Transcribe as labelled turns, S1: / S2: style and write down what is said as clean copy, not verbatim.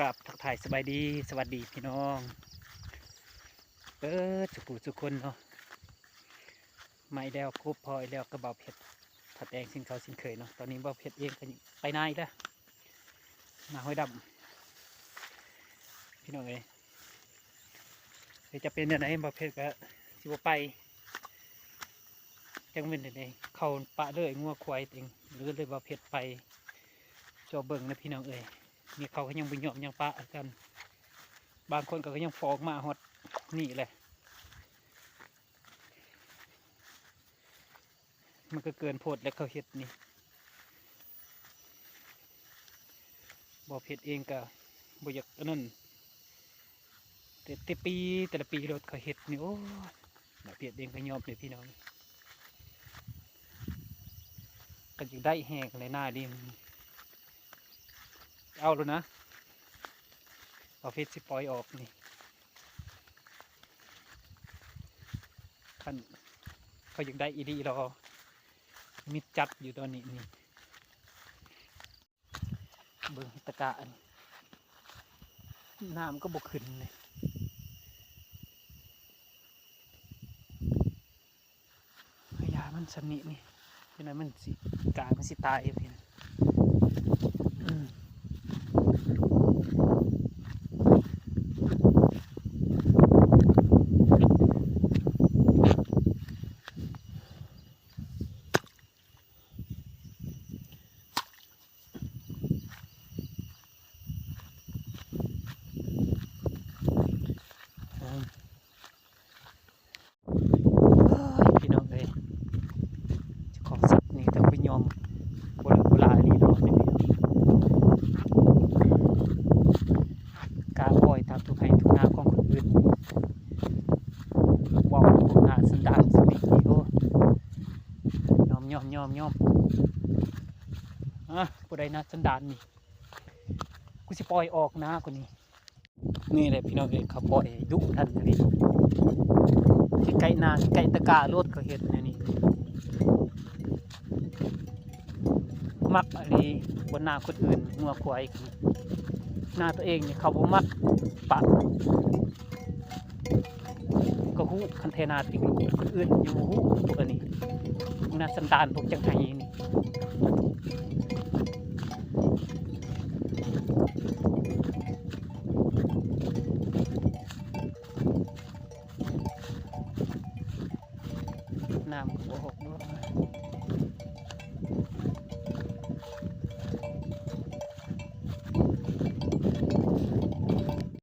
S1: กราบทักทายสบายดีสวัสดีพี่น้องสุคนเนาะไม่แล้วครบพอแล้วกระเบาเพชรผัดแดงสินเขาสินเคยเนาะตอนนี้เบาเพชรเองก็ไปนายแล้วมาห้อยดำพี่น้องเอ้ยจะเป็นยังไงเบาเพชรก็สิบไปจังเป็นยังไงเขาปะเลยงัวควายเองหรือเลยเบาเพชรไปจอเบิ่งนะพี่น้องเอ้ยมีเขาก็ยังบุญยอมยังปะกันบางคนก็ยังฟอกมาหดนี่แหละมันก็เกินโพดแล้วเขาเห็ดนี่บ่อเพชรเองก็บ่อยากนั่นแต่ละปีรถเขาเห็ดนี่โอ้บ่อเพชรเองก็ยอมเลยพี่น้องก็ยังได้แห้งเลยหน้าดิเอาแล้วนะบ่อเพชรสิปล่อยออกนี่คันเขายังได้อีดีรอมิดจัดอยู่ตอนนี้นี่เบิ่งตะกะน้ำก็บกขึ้นเลยพยามันสนินี่เป็นไงมันสิกลางมันสิตายพี่นะพี่น้องเลยของสัตว์นี่ต้องไปยอมโบราณนี่เนาะการปล่อยตามทุกให้ทุกนาของคนอื่นว่าพวกนาสันดานสมินี่โอ้ยอมผู้ใดนาสันดานนี่กูสิปล่อยออกนะคนนี้นี่แหละพี่น้องเอ้ยเขาปล่อยดุดันนี่ไก่นาไก่ตะกาโลดเขาเห็ดนี่มักอะไรบนนาคนอื่นงัวควายหน้าตัวเองเนี่ยเขาบ่มักปะก็หูคันเทนาติงลูกคนอื่นอยู่หูตัวนี้นาสันดานพวกจังไห้นี่